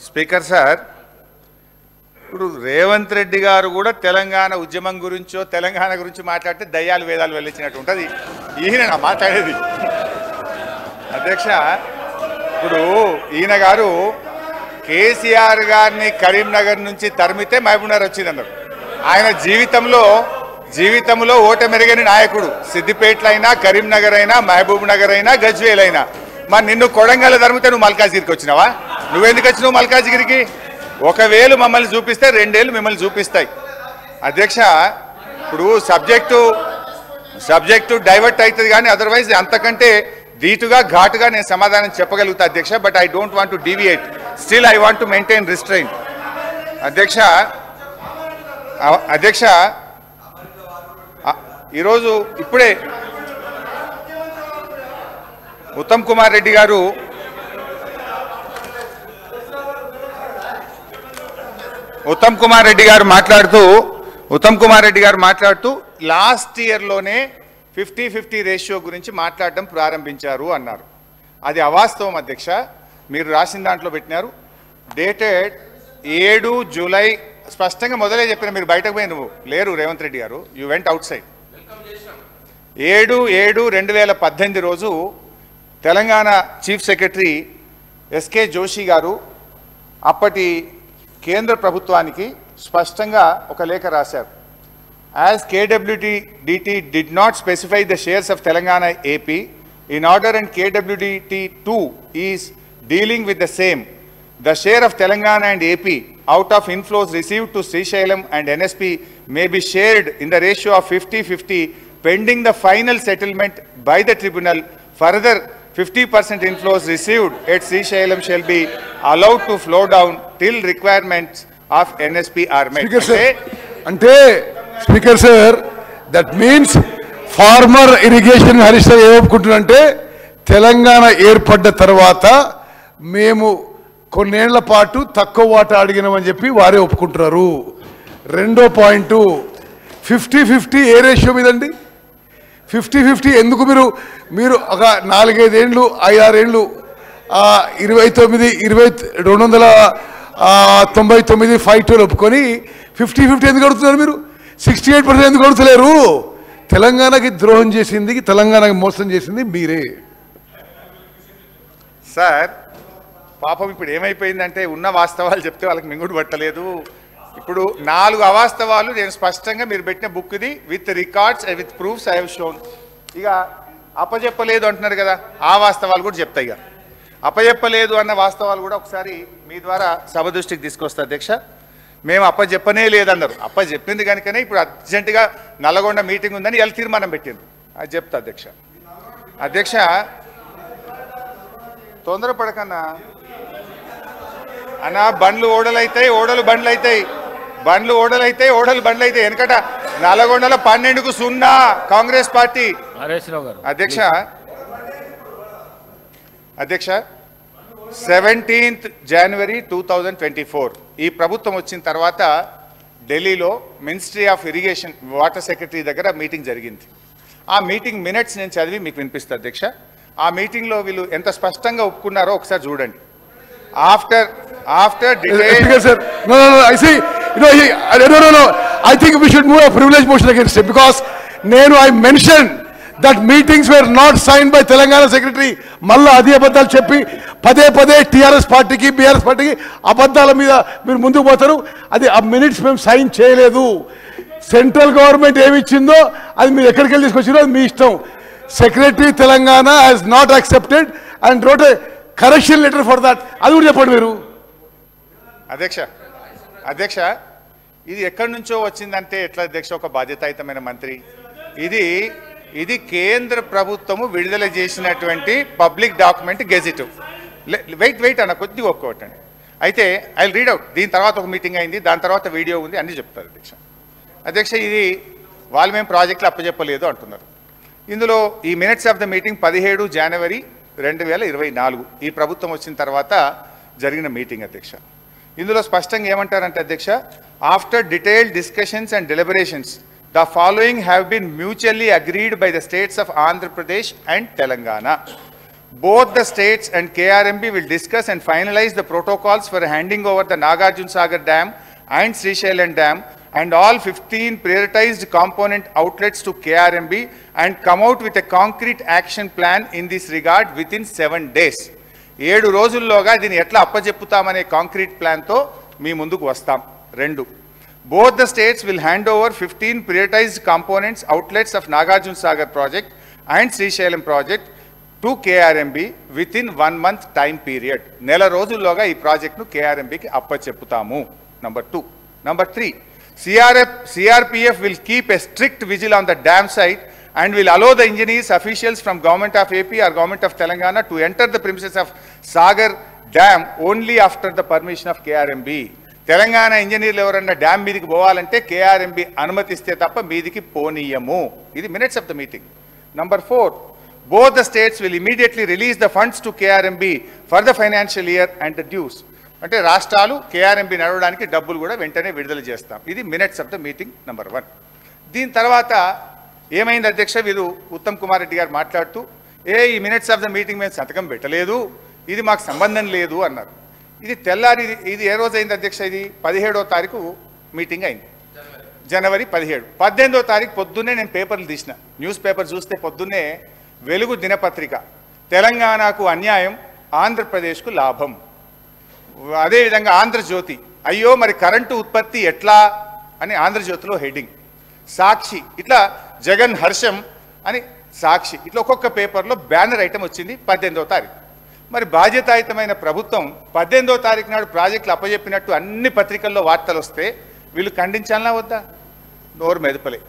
Speaker sir, ఇప్పుడు రేవంత్ రెడ్డి గారు కూడా తెలంగాణ ఉద్యమం గురించో తెలంగాణ గురించి మాట్లాడితే దయ్యాలు వేదాలు వెళ్ళించినట్టు ఉంటుంది. ఈయన మాట్లాడేది. అధ్యక్ష, ఇప్పుడు ఈయన గారు కేసీఆర్ గారిని కరీంనగర్ నుంచి తరిమితే మహబూబ్నగర్ వచ్చిందన్నారు. ఆయన జీవితంలో ఓటమెరుగని నాయకుడు. సిద్దిపేటలో అయినా, కరీంనగర్ అయినా, మహబూబ్ నగర్ అయినా, గజ్వేల్ అయినా. మరి నిన్ను కొడంగల్ తరిమితే నువ్వు మల్కాజ్గిరికి వచ్చినావా? నువ్వెందుకు వచ్చినావు మల్కాజ్గిరికి? ఒకవేళ మమ్మల్ని చూపిస్తే 2 ఏళ్ళు మిమ్మల్ని చూపిస్తాయి. అధ్యక్ష, ఇప్పుడు సబ్జెక్టు డైవర్ట్ అవుతుంది, కానీ అదర్వైజ్ అంతకంటే ధీటుగా ఘాటుగా నేను సమాధానం చెప్పగలుగుతా అధ్యక్ష. But I don't want to deviate. Still I want to maintain restrain. అధ్యక్ష, ఈరోజు ఇప్పుడే ఉత్తమ్ కుమార్ రెడ్డి గారు మాట్లాడుతూ లాస్ట్ ఇయర్లోనే 50-50 రేషియో గురించి మాట్లాడడం ప్రారంభించారు అన్నారు. అది అవాస్తవం అధ్యక్ష. మీరు రాసిన దాంట్లో పెట్టినారు, డేటెడ్ 7 జూలై. స్పష్టంగా మొదలే చెప్పిన, మీరు బయటకు పోయి నువ్వు లేరు రేవంత్ రెడ్డి గారు, యూ వెంట్ అవుట్ సైడ్. 7/7/2018 రోజు Telangana chief secretary S K Joshi గారు అప్పటి కేంద్ర ప్రభుత్వానికి స్పష్టంగా ఒక లేఖ రాశారు. As KWDT did not specify the shares of Telangana AP in order and KWDT2 is dealing with the same, the share of Telangana and AP out of inflows received to Srisailam and NSP may be shared in the ratio of 50-50 pending the final settlement by the tribunal. Further, 50% inflows received at Srisailam shall be allowed to flow down till requirements of NSP are met. Speaker sir, that means farmer irrigation Harish Ravu ఏమనుకుంటున్నారంటే తెలంగాణ ఏర్పడ్డ తర్వాత మేము కొన్నేళ్ల పాటు తక్కువ వాటా అడిగినామని చెప్పి వారే ఒప్పుకుంటున్నారు. రెండో పాయింట్ 50-50 ఏ రేషియో మీదండి? 50-50 ఎందుకు? మీరు ఒక 4-5 ఏళ్ళు 5-6 ఏళ్ళు 299 5-2 ఒప్పుకొని 50-50 ఎందుకు అడుగుతున్నారు? మీరు 68% ఎందుకు అడుగుతలేరు? తెలంగాణకి ద్రోహం చేసింది, తెలంగాణకి మోసం చేసింది మీరే సార్. పాపం ఇప్పుడు ఏమైపోయిందంటే ఉన్న వాస్తవాలు చెప్తే వాళ్ళకి మింగుడు పట్టలేదు. ఇప్పుడు 4 అవాస్తవాలు నేను స్పష్టంగా మీరు పెట్టిన బుక్ ఇది with records with proofs I have shown. ఇక అప్పచెప్పలేదు అంటున్నారు కదా, ఆ వాస్తవాలు కూడా చెప్తాయి. ఇక అప్పచెప్పలేదు అన్న వాస్తవాలు కూడా ఒకసారి మీ ద్వారా సభ దృష్టికి తీసుకొస్తా అధ్యక్ష. మేము అప్పచెప్పనే లేదన్నారు. అప్పచెప్పింది కనుకనే ఇప్పుడు అర్జెంటుగా నల్లగొండ మీటింగ్ ఉందని ఇలా తీర్మానం పెట్టింది. అది చెప్తా అధ్యక్ష. తొందరపడకన్నా అన్నా, బండ్లు ఓడలైతాయి, ఓడలు బండ్లు అవుతాయి, బండ్లు ఓడలైతాయి, ఓడలు బండ్లు అవుతాయి. వెనకట నల్లగొండలో 12కు 0 కాంగ్రెస్ పార్టీ. అధ్యక్ష 17th January 2024 ఈ ప్రభుత్వం వచ్చిన తర్వాత ఢిల్లీలో ministry of irrigation water secretary దగ్గర మీటింగ్ జరిగింది. ఆ మీటింగ్ మినిట్స్ నేను చదివి మీకు వినిపిస్తా అధ్యక్ష. ఆ మీటింగ్లో వీళ్ళు ఎంత స్పష్టంగా ఒప్పుకున్నారో ఒకసారి చూడండి. After I think we should move a privilege motion against it because I mentioned that meetings were not signed by Telangana secretary. మళ్ళా అదే అబద్ధాలు చెప్పి పదే టీఆర్ఎస్ పార్టీకి బీఆర్ఎస్ పార్టీకి అబద్ధాల మీద మీరు ముందుకు పోతారు. అది ఆ మినిట్స్ మేము సైన్ చేయలేదు. సెంట్రల్ గవర్నమెంట్ ఏమి ఇచ్చిందో అది మీరు ఎక్కడికి వెళ్ళి తీసుకొచ్చిందో అది మీ ఇష్టం. Secretary Telangana has not accepted and wrote a correction letter for that. అది కూడా చెప్పండి మీరు. అధ్యక్ష ఇది ఎక్కడి నుంచో వచ్చిందంటే ఎట్లా అధ్యక్ష? ఒక బాధ్యతాయుతమైన మంత్రి. ఇది కేంద్ర ప్రభుత్వము విడుదల చేసినటువంటి పబ్లిక్ డాక్యుమెంట్ గెజిట్. వెయిట్ అన్న కొద్దిగా ఒక్కోటండి. అయితే ఐ రీడ్ అవుట్. దీని తర్వాత ఒక మీటింగ్ అయింది, దాని తర్వాత వీడియో ఉంది, అన్నీ చెప్తారు అధ్యక్ష. ఇది వాళ్ళు మేము ప్రాజెక్టులు అప్పచెప్పలేదు అంటున్నారు. ఇందులో ఈ మినిట్స్ ఆఫ్ ద మీటింగ్ 17 జనవరి 2024 ఈ ప్రభుత్వం వచ్చిన తర్వాత జరిగిన మీటింగ్ అధ్యక్ష. ఇందులో స్పష్టంగా ఏమంటారంటే అధ్యక్ష, after detailed discussions and deliberations the following have been mutually agreed by the states of Andhra Pradesh and Telangana. Both the states and KRMB will discuss and finalize the protocols for handing over the Nagarjuna Sagar Dam and Srisailam Dam and all 15 prioritized component outlets to KRMB and come out with a concrete action plan in this regard within 7 days. 7 రోజుల్లోగా దీన్ని ఎట్లా అప్పజెప్పుతామనే concrete ప్లాన్తో మీ ముందుకు వస్తాం. 2. Both the states will hand over 15 prioritized components outlets of Nagarjuna Sagar project and Srisailam project to KRMB within 1 month time period. నెల రోజుల్లోగా ఈ ప్రాజెక్ట్ను KRMBకి అప్పచెప్పుతాము. Number 2. Number 3. CRPF will keep a strict vigil on the dam site and will allow the engineers, officials from Government of AP or Government of Telangana to enter the premises of Sagar Dam only after the permission of KRMB. Telangana ఇంజనీర్లు ఎవరన్నా dam మీదికి పోవాలంటే KRMB అనుమతిస్తే తప్ప మీదికి పోనీయము. ఇది minutes of the meeting. Number 4. Both the states will immediately release the funds to KRMB for the financial year and the dues. అంటే రాష్ట్రాలు KRMB నడవడానికి డబ్బులు కూడా వెంటనే విడుదల చేస్తాం. ఇది minutes of the meeting number 1. దీని తర్వాత ఏమైంది అధ్యక్ష, వీరు ఉత్తమ్ కుమార్ రెడ్డి గారు మాట్లాడుతూ ఈ మినిట్స్ ఆఫ్ ద మీటింగ్ మేము సంతకం పెట్టలేదు, ఇది మాకు సంబంధం లేదు అన్నారు. ఇది తెల్లారి, ఇది ఏ రోజు అయింది అధ్యక్ష? ఇది 17వ తారీఖు మీటింగ్ అయింది, జనవరి 17. 18వ తారీఖు పొద్దున్నే నేను పేపర్లు తీసిన, న్యూస్ పేపర్ చూస్తే పొద్దున్నే వెలుగు దినపత్రిక, తెలంగాణకు అన్యాయం ఆంధ్రప్రదేశ్కు లాభం, అదేవిధంగా ఆంధ్రజ్యోతి, అయ్యో మరి కరెంటు ఉత్పత్తి ఎట్లా అని ఆంధ్రజ్యోతిలో హెడ్డింగ్, సాక్షి ఇట్లా జగన్ హర్షం అని సాక్షి, ఇట్లా ఒక్కొక్క పేపర్లో బ్యానర్ ఐటమ్ వచ్చింది 18వ తారీఖు. మరి బాధ్యతాయుతమైన ప్రభుత్వం 18వ తారీఖు నాడు ప్రాజెక్టులు అప్పజెప్పినట్టు అన్ని పత్రికల్లో వార్తలు వస్తే వీళ్ళు ఖండించాలనా వద్దా? నోరు మెదపలే.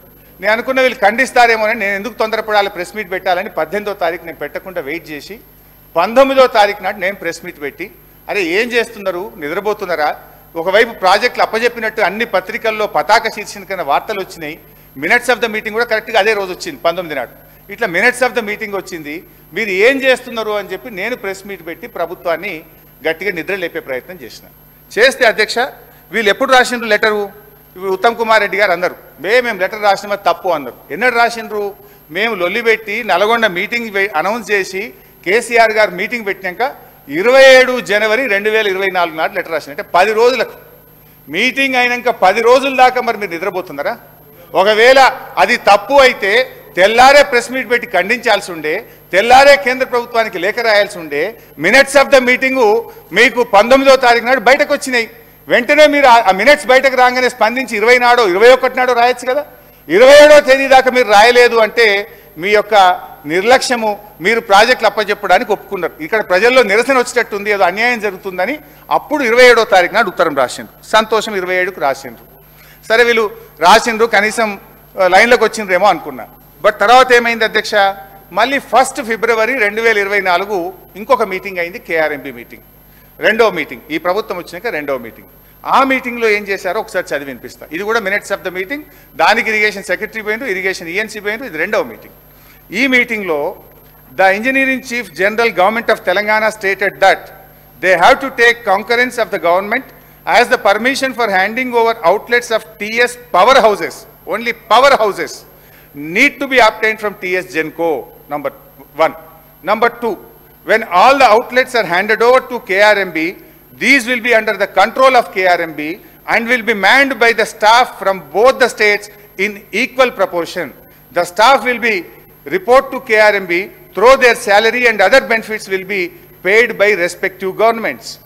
నేను అనుకున్న వీళ్ళు ఖండిస్తారేమోనని నేను ఎందుకు తొందరపడాలి, ప్రెస్ మీట్ పెట్టాలని 18వ తారీఖు నేను పెట్టకుండా వెయిట్ చేసి 19వ తారీఖు నాడు నేను ప్రెస్ మీట్ పెట్టి, అరే ఏం చేస్తున్నారు, నిద్రపోతున్నారా? ఒకవైపు ప్రాజెక్టులు అప్పజెప్పినట్టు అన్ని పత్రికల్లో పతాక శీర్షికన వార్తలు వచ్చినాయి, మినిట్స్ ఆఫ్ ద మీటింగ్ కూడా కరెక్ట్గా అదే రోజు వచ్చింది 19 నాడు, ఇట్లా మినిట్స్ ఆఫ్ ద మీటింగ్ వచ్చింది, మీరు ఏం చేస్తున్నారు అని చెప్పి నేను ప్రెస్ మీట్ పెట్టి ప్రభుత్వాన్ని గట్టిగా నిద్ర లేపే ప్రయత్నం చేస్తే అధ్యక్ష వీళ్ళు ఎప్పుడు రాసిండ్రు లెటరు? ఉత్తమ్ కుమార్ రెడ్డి గారు అన్నారు మేము లెటర్ రాసినది తప్పు అన్నారు. ఎన్నడు రాసిండ్రు? మేము లొల్లి పెట్టి నల్గొండ మీటింగ్ అనౌన్స్ చేసి కేసీఆర్ గారు మీటింగ్ పెట్టినాక 27 జనవరి 2024 నాడు లెటర్ రాసింది. అంటే 10 రోజులకు మీటింగ్ అయినాక 10 రోజుల దాకా మరి మీరు నిద్రపోతున్నారా? ఒకవేళ అది తప్పు అయితే తెల్లారే ప్రెస్ మీట్ పెట్టి ఖండించాల్సి ఉండే, తెల్లారే కేంద్ర ప్రభుత్వానికి లేఖ రాయాల్సి ఉండే. మినిట్స్ ఆఫ్ ద మీటింగు మీకు 19వ తారీఖు నాడు బయటకు వచ్చినాయి. వెంటనే మీరు ఆ మినిట్స్ బయటకు రాగానే స్పందించి 20 నాడో 21 నాడో రాయొచ్చు కదా. 27వ తేదీ దాకా మీరు రాయలేదు అంటే మీ యొక్క నిర్లక్ష్యము, మీరు ప్రాజెక్టులు అప్పచెప్పడానికి ఒప్పుకున్నారు. ఇక్కడ ప్రజల్లో నిరసన వచ్చేటట్టుంది, ఏదో అన్యాయం జరుగుతుందని అప్పుడు 27వ తారీఖు నాడు ఉత్తరం రాసిండ్రు. సంతోషం, 27కు రాసిండ్రు. సరే వీళ్ళు రాసిండ్రు, కనీసం లైన్లోకి వచ్చిండ్రేమో అనుకున్నా. బట్ తర్వాత ఏమైంది అధ్యక్ష, మళ్ళీ 1 ఫిబ్రవరి 2024 ఇంకొక మీటింగ్ అయింది, KRMB మీటింగ్, రెండవ మీటింగ్, ఈ ప్రభుత్వం వచ్చినాక రెండవ మీటింగ్. ఆ మీటింగ్లో ఏం చేశారో ఒకసారి చదివి వినిపిస్తా. ఇది కూడా మినిట్స్ ఆఫ్ ద మీటింగ్, దానికి ఇరిగేషన్ సెక్రటరీ పోయిండ్రు, ఇరిగేషన్ ఈఎన్సీ పోయిండ్రు, ఇది రెండవ మీటింగ్. ఈ మీటింగ్లో the engineering chief general government of Telangana stated that they have to take concurrence of the government as the permission for handing over outlets of TS power houses, only power houses need to be obtained from TS Genco, number 1. Number 2, when all the outlets are handed over to KRMB, these will be under the control of KRMB and will be manned by the staff from both the states in equal proportion. The staff will be report to KRMB through their salary and other benefits will be paid by respective governments.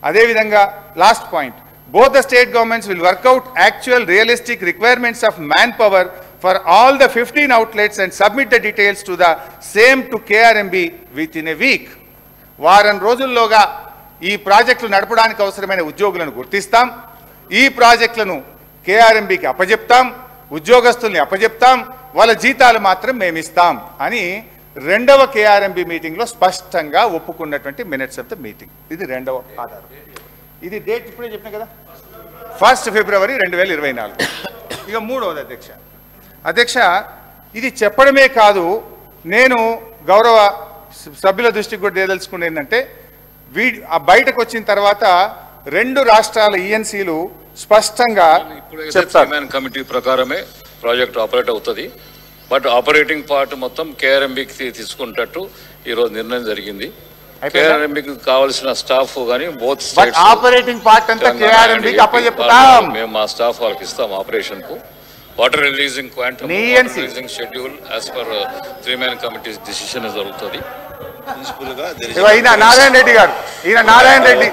Adevidanga, last point, both the state governments will work out actual realistic requirements of manpower for all the 15 outlets and submit the details to the same to KRMB within a week. వారం రోజుల్లోగా ఈ ప్రాజెక్టులు నడపడానికి అవసరమైన ఉద్యోగులను గుర్తిస్తాం, ఈ ప్రాజెక్టులను KRMBకి అప్పజెప్తాం, ఉద్యోగస్తుల్ని అప్పజెప్తాం, వాళ్ళ జీతాలు మాత్రం మేమిస్తాం అని రెండవ KRMB మీటింగ్లో స్పష్టంగా ఒప్పుకున్నటువంటి మినిట్స్ ఆఫ్ ద మీటింగ్. ఇది రెండవ ఆధారం. ఇది డేట్ ఇప్పుడే చెప్పిన కదా, 1 ఫిబ్రవరి 2024. ఇక మూడవది అధ్యక్ష, ఇది చెప్పడమే కాదు, నేను గౌరవ సభ్యుల దృష్టికి కూడా తేదలుచుకునేది ఏంటంటే, బయటకు వచ్చిన తర్వాత 2 రాష్ట్రాల ఈఎన్సీలు స్పష్టంగా చెప్తారు కమిటీ ప్రకారమే ప్రాజెక్ట్ ఆపరేట్ అవుతుంది. బట్ ఆపరేటింగ్ పార్ట్ మొత్తం కేఆర్ఎంబికి తీసుకుంటట్టు ఈరోజు నిర్ణయం జరిగింది. కేఆర్ఎంబికి కావాల్సిన స్టాఫ్ కానీ బోత్ ఆపరేటింగ్ పార్ట్ అంతా కేఆర్ఎంబికి అప్పచెప్పుతాం. మేము మా స్టాఫ్ వాళ్ళకి ఇస్తాం ఆపరేషన్ కు. Water releasing quantum releasing schedule as per 3-man committee decision జరుగుతుంది. ఈయన నారాయణ రెడ్డి గారు, ఈయన నారాయణ రెడ్డి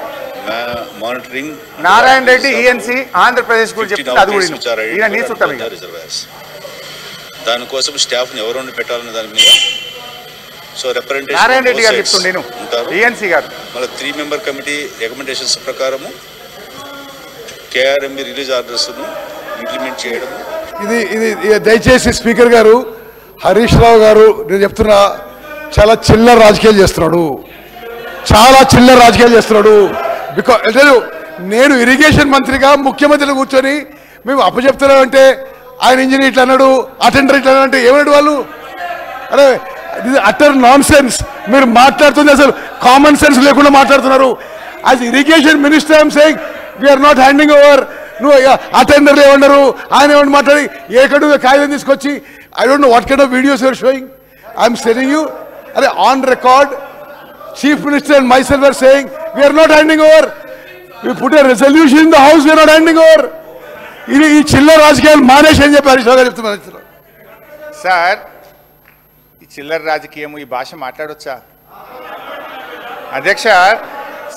మానిటరింగ్ నారాయణ రెడ్డి ఈఎన్సీ ఆంధ్రప్రదేశ్ గురించి చెప్తుంది. అది కూడా ఈయన నీ చుట్టాం. దానికోసం స్టాఫ్ ని ఎవరు పెట్టాలన్న దాని మీద సో రిప్రజెంటేషన్ నారాయణ రెడ్డి గారు చెప్తుండే ఈఎన్సీ గారు. మళ్ళీ 3-member కమిటీ రికమెండేషన్స్ ప్రకారము కేఆర్ఎంబి రిలీజ్ ఆర్డర్స్ ను ఇంప్లిమెంట్ చేయడం. ఇది దయచేసి స్పీకర్ గారు, హరీష్ రావు గారు, నేను చెప్తున్నా చాలా చిల్లర రాజకీయాలు చేస్తున్నాడు, చాలా చిల్లర రాజకీయాలు చేస్తున్నాడు. బికాజ్ నేను ఇరిగేషన్ మంత్రిగా ముఖ్యమంత్రిని కూర్చొని మేము అప్పచెప్తున్నామంటే ఆయన ఇంజనీర్ ఇట్లా అన్నాడు, అటెండర్ ఇట్లా అన్నాడు అంటే ఏమన్నాడు వాళ్ళు? అరే ఇది అటర్ నాన్ సెన్స్. మీరు మాట్లాడుతుంది అసలు కామన్ సెన్స్ లేకుండా మాట్లాడుతున్నారు. As irrigation minister I'm saying we're not handing over. నువ్వు అటెండర్లు ఏమన్నారు, ఆయన ఏమన్నా మాట్లాడి ఏకడు కాగితం తీసుకొచ్చి I don't know what kind of videos you're showing. I'm saying you are on record chief minister and myself are saying we're not handing over. We put a resolution in the house we're not handing over. ఇది ఈ చిల్లర రాజకీయాలు మానేసి అని చెప్పి హరీష్ రావు గారు చెప్తున్నారు. Sir ఈ చిల్లర రాజకీయం ఈ భాష మాట్లాడొచ్చా అధ్యక్ష?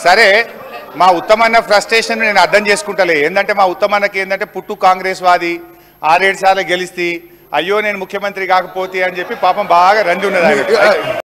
సరే మా ఉత్తమన్న ఫ్రస్ట్రేషన్ నేను అర్థం చేసుకుంటలే. ఏంటంటే మా ఉత్తమన్నకి ఏంటంటే పుట్టు కాంగ్రెస్ వాది 6-7 సార్లు గెలిస్తే అయ్యో నేను ముఖ్యమంత్రి కాకపోతే అని చెప్పి పాపం బాగా రంది ఉన్నది.